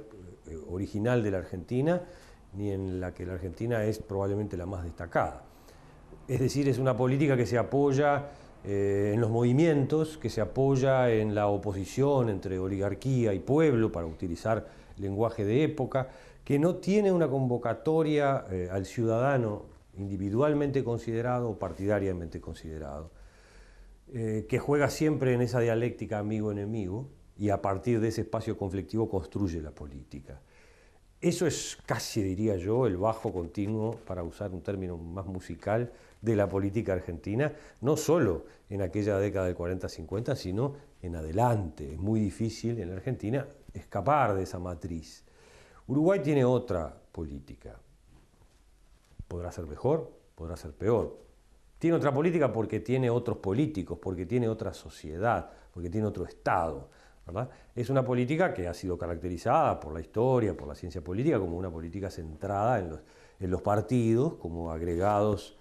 original de la Argentina, ni en la que la Argentina es probablemente la más destacada. Es decir, es una política que se apoya en los movimientos, que se apoya en la oposición entre oligarquía y pueblo, para utilizar lenguaje de época, que no tiene una convocatoria al ciudadano individualmente considerado o partidariamente considerado, que juega siempre en esa dialéctica amigo-enemigo, y a partir de ese espacio conflictivo construye la política. Eso es casi, diría yo, el bajo continuo, para usar un término más musical, de la política argentina, no solo en aquella década del 40-50, sino en adelante. Es muy difícil en la Argentina escapar de esa matriz. Uruguay tiene otra política. Podrá ser mejor, podrá ser peor. Tiene otra política porque tiene otros políticos, porque tiene otra sociedad, porque tiene otro Estado, ¿verdad? Es una política que ha sido caracterizada por la historia, por la ciencia política, como una política centrada en los partidos, como agregados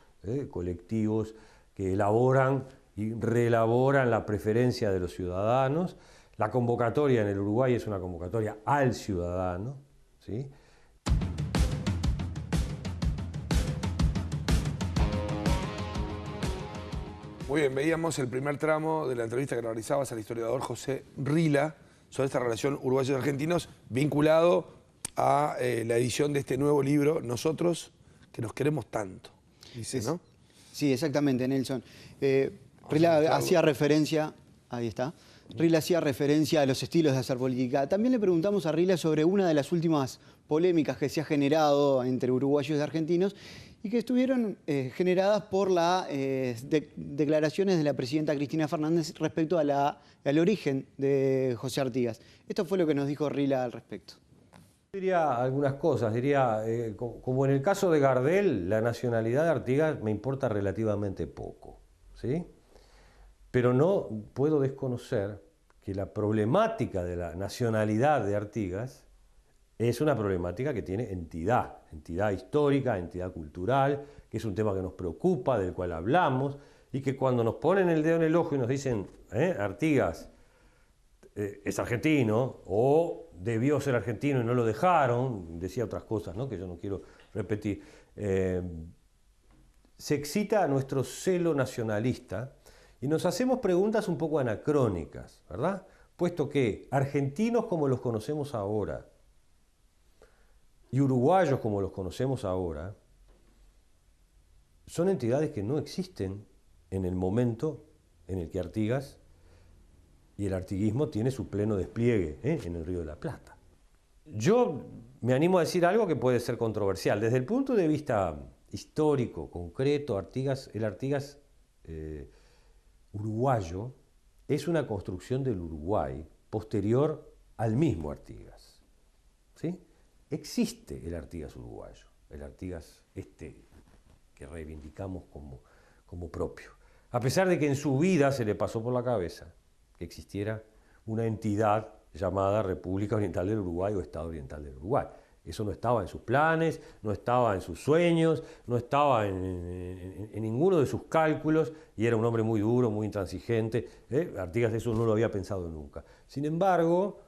colectivos que elaboran y reelaboran la preferencia de los ciudadanos. La convocatoria en el Uruguay es una convocatoria al ciudadano, ¿sí? Muy bien, veíamos el primer tramo de la entrevista que realizabas al historiador José Rila sobre esta relación uruguayos y argentinos, vinculado a la edición de este nuevo libro, Nosotros, que nos queremos tanto. Dice, ¿no? Sí, exactamente, Nelson. Rila hacía referencia, ahí está, Rila hacía referencia a los estilos de hacer política. También le preguntamos a Rila sobre una de las últimas polémicas que se ha generado entre uruguayos y argentinos y que estuvieron generadas por las declaraciones de la presidenta Cristina Fernández respecto al origen de José Artigas. Esto fue lo que nos dijo Rila al respecto. Diría algunas cosas, como en el caso de Gardel, la nacionalidad de Artigas me importa relativamente poco, ¿sí? Pero no puedo desconocer que la problemática de la nacionalidad de Artigas es una problemática que tiene entidad histórica, entidad cultural, que es un tema que nos preocupa, del cual hablamos, y que cuando nos ponen el dedo en el ojo y nos dicen, Artigas es argentino, o debió ser argentino y no lo dejaron, decía otras cosas, ¿no?, que yo no quiero repetir, se excita nuestro celo nacionalista y nos hacemos preguntas un poco anacrónicas, ¿verdad? Puesto que argentinos como los conocemos ahora y uruguayos como los conocemos ahora son entidades que no existen en el momento en el que Artigas y el artiguismo tiene su pleno despliegue en el Río de la Plata. Yo me animo a decir algo que puede ser controversial. Desde el punto de vista histórico, concreto, el Artigas uruguayo es una construcción del Uruguay posterior al mismo Artigas, ¿sí? Existe el Artigas uruguayo, el Artigas que reivindicamos como propio, a pesar de que en su vida se le pasó por la cabeza que existiera una entidad llamada República Oriental del Uruguay o Estado Oriental del Uruguay. Eso no estaba en sus planes, no estaba en sus sueños, no estaba en ninguno de sus cálculos, y era un hombre muy duro, muy intransigente. Artigas eso no lo había pensado nunca. Sin embargo,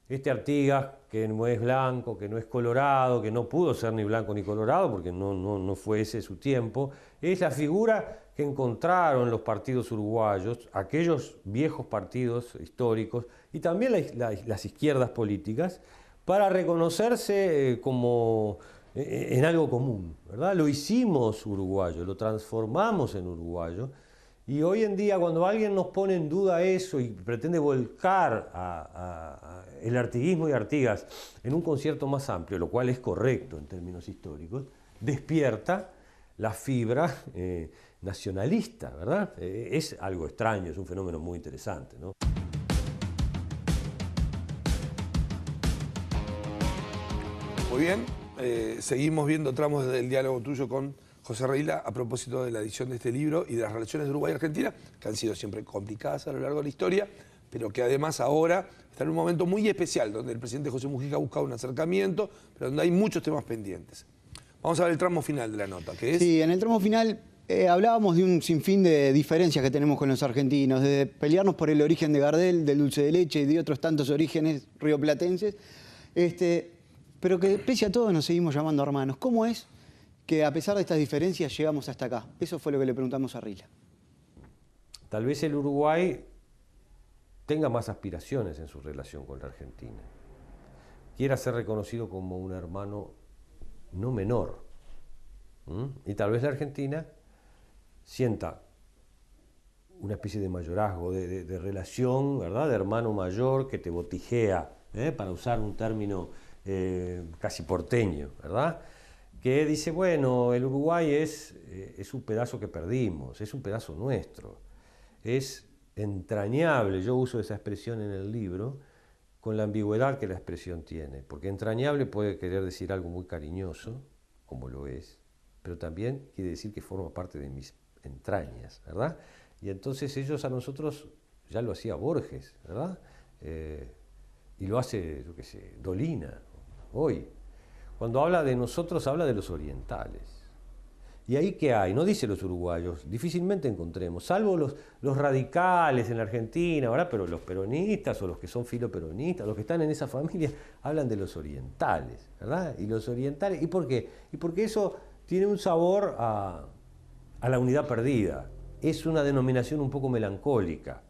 este Artigas, que no es blanco, que no es colorado, que no pudo ser ni blanco ni colorado, porque no fue ese su tiempo, es la figura que encontraron los partidos uruguayos, aquellos viejos partidos históricos, y también las izquierdas políticas, para reconocerse como en algo común, ¿verdad? Lo hicimos uruguayo, lo transformamos en uruguayo, y hoy en día cuando alguien nos pone en duda eso y pretende volcar el artiguismo y Artigas en un concierto más amplio, lo cual es correcto en términos históricos, despierta la fibra nacionalista, ¿verdad? Es algo extraño, es un fenómeno muy interesante, ¿no? Muy bien, seguimos viendo tramos del diálogo tuyo con José Rila a propósito de la edición de este libro y de las relaciones de Uruguay y Argentina, que han sido siempre complicadas a lo largo de la historia, pero que además ahora está en un momento muy especial, donde el presidente José Mujica ha buscado un acercamiento, pero donde hay muchos temas pendientes. Vamos a ver el tramo final de la nota, que es... Sí, en el tramo final hablábamos de un sinfín de diferencias que tenemos con los argentinos, de pelearnos por el origen de Gardel, del dulce de leche y de otros tantos orígenes rioplatenses, pero que pese a todo nos seguimos llamando hermanos. ¿Cómo es que a pesar de estas diferencias llegamos hasta acá? Eso fue lo que le preguntamos a Rila. Tal vez el Uruguay tenga más aspiraciones en su relación con la Argentina. Quiera ser reconocido como un hermano no menor. Y tal vez la Argentina sienta una especie de mayorazgo, de relación, ¿verdad?, de hermano mayor que te botijea, para usar un término casi porteño, ¿verdad?, que dice, bueno, el Uruguay es un pedazo que perdimos, es un pedazo nuestro, es entrañable, yo uso esa expresión en el libro, con la ambigüedad que la expresión tiene, porque entrañable puede querer decir algo muy cariñoso, como lo es, pero también quiere decir que forma parte de mis entrañas, ¿verdad? Y entonces ellos a nosotros, ya lo hacía Borges, ¿verdad? Y lo hace, yo qué sé, Dolina, hoy. Cuando habla de nosotros, habla de los orientales. ¿Y ahí qué hay? No dice los uruguayos, difícilmente encontremos, salvo los radicales en la Argentina, ¿verdad? Pero los peronistas o los que son filoperonistas, los que están en esa familia, hablan de los orientales, ¿verdad? Y los orientales, ¿y por qué? Y porque eso tiene un sabor a la unidad perdida. Es una denominación un poco melancólica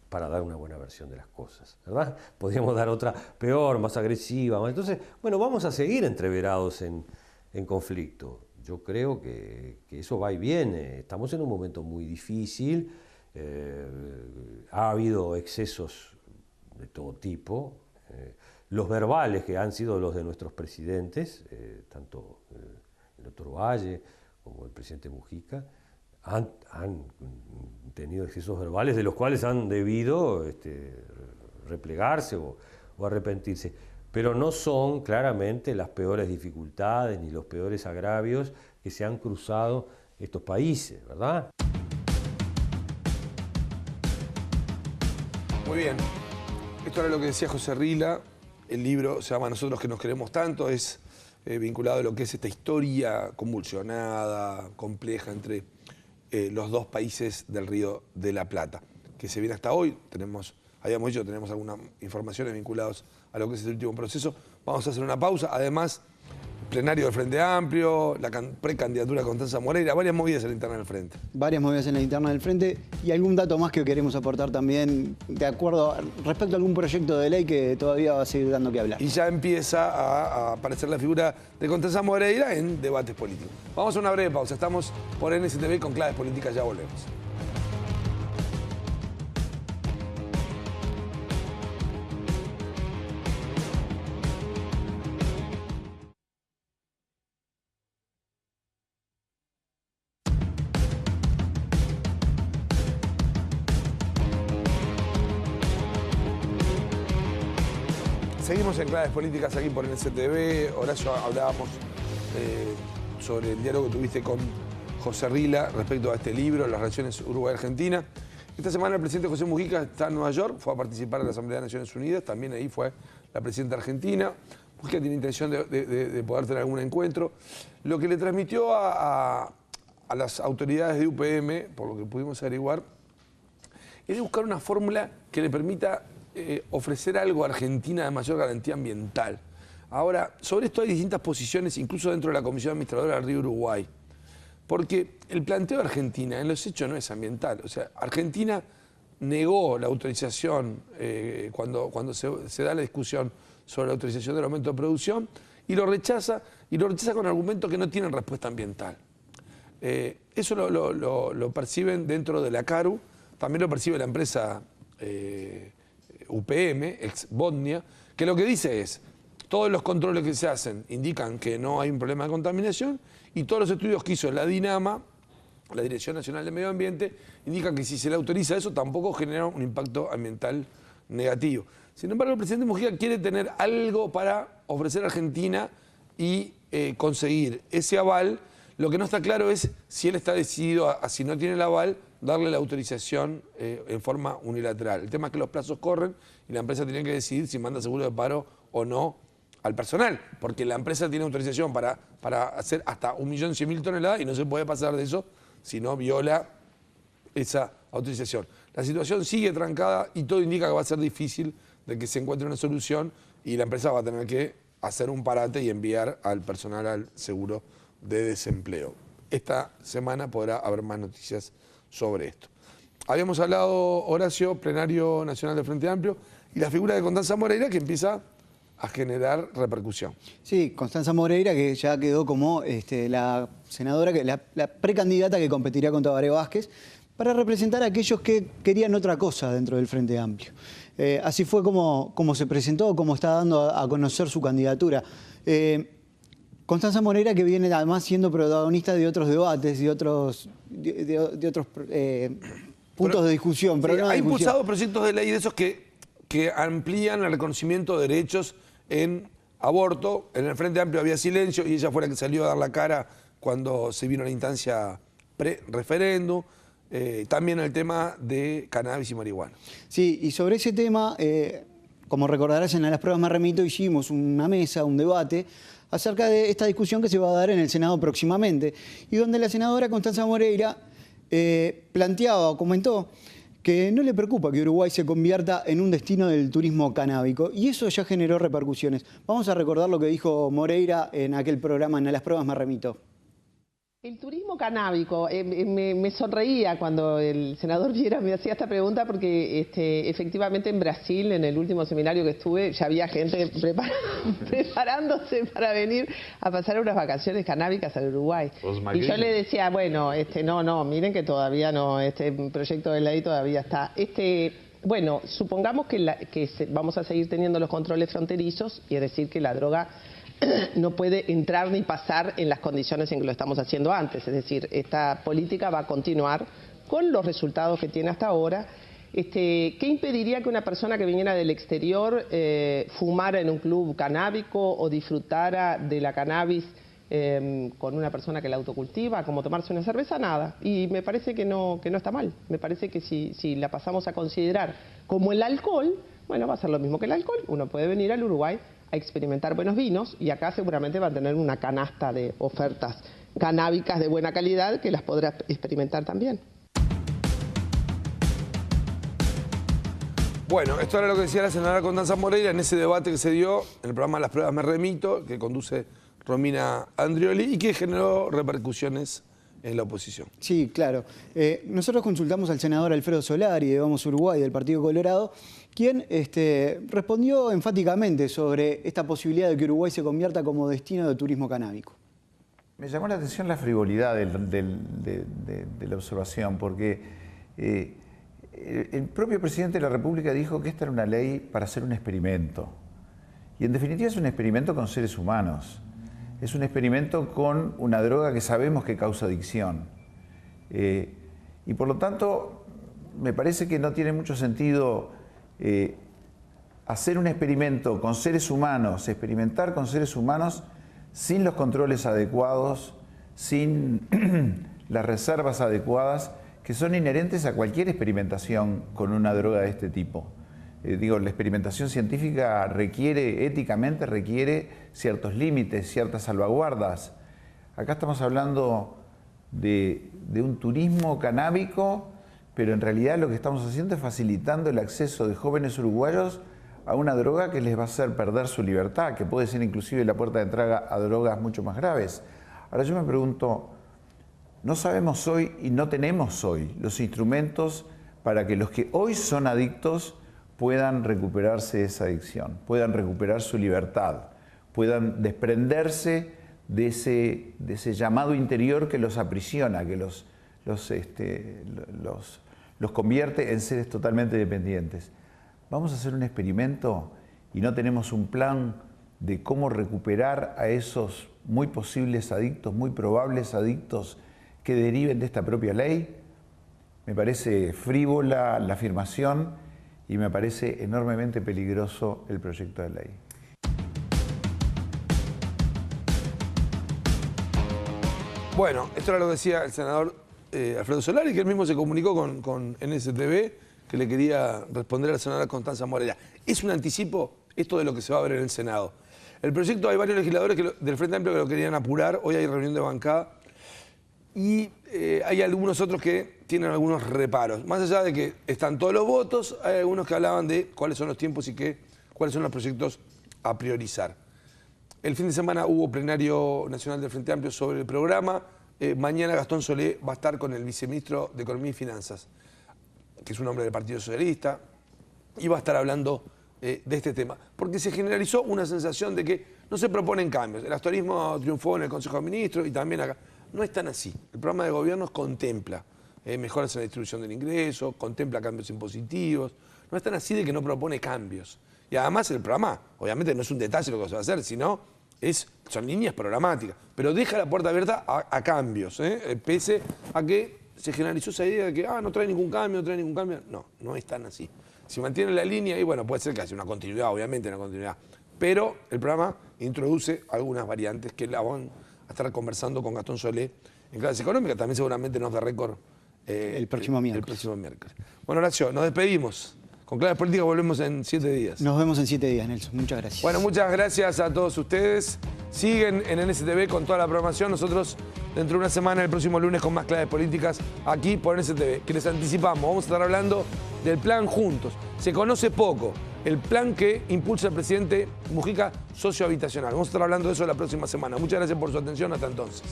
para dar una buena versión de las cosas, ¿verdad? Podríamos dar otra peor, más agresiva. Entonces, bueno, vamos a seguir entreverados en conflicto. Yo creo que eso va y viene. Estamos en un momento muy difícil. Ha habido excesos de todo tipo. Los verbales que han sido los de nuestros presidentes, tanto el doctor Valle como el presidente Mujica, han tenido excesos verbales de los cuales han debido replegarse o arrepentirse. Pero no son claramente las peores dificultades ni los peores agravios que se han cruzado estos países, ¿verdad? Muy bien. Esto era lo que decía José Rila. El libro se llama Nosotros que nos queremos tanto. Es vinculado a lo que es esta historia convulsionada, compleja entre los dos países del Río de la Plata, que se viene hasta hoy. Habíamos dicho, tenemos algunas informaciones vinculadas a lo que es el último proceso. Vamos a hacer una pausa. Además, plenario del Frente Amplio, la precandidatura de Constanza Moreira, varias movidas en la interna del Frente. Varias movidas en la interna del Frente y algún dato más que queremos aportar también de acuerdo respecto a algún proyecto de ley que todavía va a seguir dando que hablar. Y ya empieza a aparecer la figura de Constanza Moreira en debates políticos. Vamos a una breve pausa. Estamos por NSTV con Claves Políticas. Ya volvemos. Seguimos en Claves Políticas aquí por NSTV. Horacio, hablábamos sobre el diálogo que tuviste con José Rila respecto a este libro, las relaciones Uruguay-Argentina. Esta semana el presidente José Mujica está en Nueva York, fue a participar en la Asamblea de Naciones Unidas, también ahí fue la presidenta argentina. Mujica tiene intención de poder tener algún encuentro. Lo que le transmitió a las autoridades de UPM, por lo que pudimos averiguar, es de buscar una fórmula que le permita ofrecer algo a Argentina de mayor garantía ambiental. Ahora, sobre esto hay distintas posiciones, incluso dentro de la Comisión Administradora del Río Uruguay, porque el planteo de Argentina en los hechos no es ambiental. O sea, Argentina negó la autorización cuando se da la discusión sobre la autorización del aumento de producción y lo rechaza con argumentos que no tienen respuesta ambiental. Eso lo perciben dentro de la CARU, también lo percibe la empresa UPM, ex Bodnia, que lo que dice es, todos los controles que se hacen indican que no hay un problema de contaminación y todos los estudios que hizo la DINAMA, la Dirección Nacional de Medio Ambiente, indican que si se le autoriza eso tampoco genera un impacto ambiental negativo. Sin embargo, el presidente Mujica quiere tener algo para ofrecer a Argentina y conseguir ese aval. Lo que no está claro es si él está decidido si no tiene el aval, darle la autorización en forma unilateral. El tema es que los plazos corren y la empresa tiene que decidir si manda seguro de paro o no al personal, porque la empresa tiene autorización para hacer hasta 1.100.000 toneladas y no se puede pasar de eso si no viola esa autorización. La situación sigue trancada y todo indica que va a ser difícil de que se encuentre una solución y la empresa va a tener que hacer un parate y enviar al personal al seguro de desempleo. Esta semana podrá haber más noticias sobre esto. Habíamos hablado, Horacio, plenario nacional del Frente Amplio, y la figura de Constanza Moreira que empieza a generar repercusión. Sí, Constanza Moreira, que ya quedó como la senadora, la precandidata que competiría con Tabaré Vázquez para representar a aquellos que querían otra cosa dentro del Frente Amplio. Así fue como se presentó, como está dando a conocer su candidatura. Constanza Moreira, que viene además siendo protagonista de otros debates, de otros puntos de discusión. Sí, ha impulsado proyectos de ley de esos que amplían el reconocimiento de derechos en aborto. En el Frente Amplio había silencio y ella fue la que salió a dar la cara cuando se vino la instancia pre-referéndum. También el tema de cannabis y marihuana. Sí, y sobre ese tema, como recordarás, en las pruebas me remito, hicimos una mesa, un debate acerca de esta discusión que se va a dar en el Senado próximamente, y donde la senadora Constanza Moreira planteaba o comentó que no le preocupa que Uruguay se convierta en un destino del turismo canábico, y eso ya generó repercusiones. Vamos a recordar lo que dijo Moreira en aquel programa, en las pruebas me remito. El turismo canábico, me sonreía cuando el senador Viera me hacía esta pregunta porque efectivamente en Brasil, en el último seminario que estuve, ya había gente preparándose para venir a pasar unas vacaciones canábicas al Uruguay. Y yo le decía, bueno, no, miren que todavía no, este proyecto de ley todavía está. Bueno, supongamos que vamos a seguir teniendo los controles fronterizos, y es decir, que la droga no puede entrar ni pasar en las condiciones en que lo estamos haciendo antes. Es decir, esta política va a continuar con los resultados que tiene hasta ahora. ¿Qué impediría que una persona que viniera del exterior fumara en un club canábico o disfrutara de la cannabis con una persona que la autocultiva, como tomarse una cerveza? Nada. Y me parece que no está mal. Me parece que si la pasamos a considerar como el alcohol, bueno, va a ser lo mismo que el alcohol. Uno puede venir al Uruguay a experimentar buenos vinos, y acá seguramente va a tener una canasta de ofertas canábicas de buena calidad que las podrá experimentar también. Bueno, esto era lo que decía la senadora Constanza Moreira en ese debate que se dio en el programa Las Pruebas Me Remito, que conduce Romina Andrioli y que generó repercusiones en la oposición. Sí, claro. Nosotros consultamos al senador Alfredo Solari de Vamos Uruguay, del Partido Colorado, quien respondió enfáticamente sobre esta posibilidad de que Uruguay se convierta como destino de turismo canábico. Me llamó la atención la frivolidad de la observación, porque el propio presidente de la República dijo que esta era una ley para hacer un experimento. Y en definitiva es un experimento con seres humanos. Es un experimento con una droga que sabemos que causa adicción. Y por lo tanto, me parece que no tiene mucho sentido hacer un experimento con seres humanos, experimentar con seres humanos sin los controles adecuados, sin las reservas adecuadas que son inherentes a cualquier experimentación con una droga de este tipo. La experimentación científica éticamente requiere ciertos límites, ciertas salvaguardas. Acá estamos hablando de un turismo canábico, pero en realidad lo que estamos haciendo es facilitando el acceso de jóvenes uruguayos a una droga que les va a hacer perder su libertad, que puede ser inclusive la puerta de entrada a drogas mucho más graves. Ahora yo me pregunto, no sabemos hoy y no tenemos hoy los instrumentos para que los que hoy son adictos puedan recuperarse de esa adicción, puedan recuperar su libertad, puedan desprenderse de ese llamado interior que los aprisiona, que los convierte en seres totalmente dependientes. Vamos a hacer un experimento y no tenemos un plan de cómo recuperar a esos muy posibles adictos, muy probables adictos que deriven de esta propia ley. Me parece frívola la afirmación y me parece enormemente peligroso el proyecto de ley. Bueno, esto era lo que decía el senador Alfredo Solari, que él mismo se comunicó con NSTV, que le quería responder a la senadora Constanza Moreira. Es un anticipo esto de lo que se va a ver en el Senado. El proyecto, hay varios legisladores del Frente Amplio que lo querían apurar, hoy hay reunión de bancada, y hay algunos otros que tienen algunos reparos. Más allá de que están todos los votos, hay algunos que hablaban de cuáles son los tiempos y cuáles son los proyectos a priorizar. El fin de semana hubo plenario nacional del Frente Amplio sobre el programa. Mañana Gastón Solé va a estar con el viceministro de Economía y Finanzas, que es un hombre del Partido Socialista, y va a estar hablando de este tema. Porque se generalizó una sensación de que no se proponen cambios. El actualismo triunfó en el Consejo de Ministros y también acá. No es tan así. El programa de gobierno contempla mejoras en la distribución del ingreso, contempla cambios impositivos. No es tan así de que no propone cambios. Y además el programa, obviamente no es un detalle lo que se va a hacer, sino son líneas programáticas. Pero deja la puerta abierta a cambios, pese a que se generalizó esa idea de que no trae ningún cambio, no trae ningún cambio. No, no es tan así. Si mantiene la línea, y bueno, puede ser que haya una continuidad, obviamente una continuidad. Pero el programa introduce algunas variantes que la van a estar conversando con Gastón Solé en Claves Económicas. También seguramente nos da récord el próximo miércoles. El próximo miércoles. Bueno, Horacio, nos despedimos. Con Claves Políticas volvemos en 7 días. Nos vemos en 7 días, Nelson. Muchas gracias. Bueno, muchas gracias a todos ustedes. Siguen en NSTV con toda la programación. Nosotros dentro de una semana, el próximo lunes, con más Claves Políticas aquí por NSTV. Que les anticipamos, vamos a estar hablando del plan Juntos. Se conoce poco. El plan que impulsa el presidente Mujica sociohabitacional. Vamos a estar hablando de eso la próxima semana. Muchas gracias por su atención. Hasta entonces.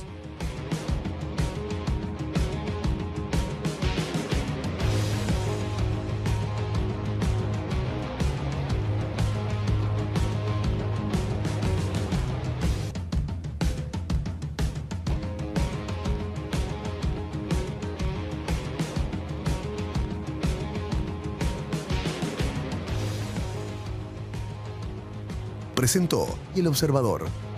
Presentó El Observador.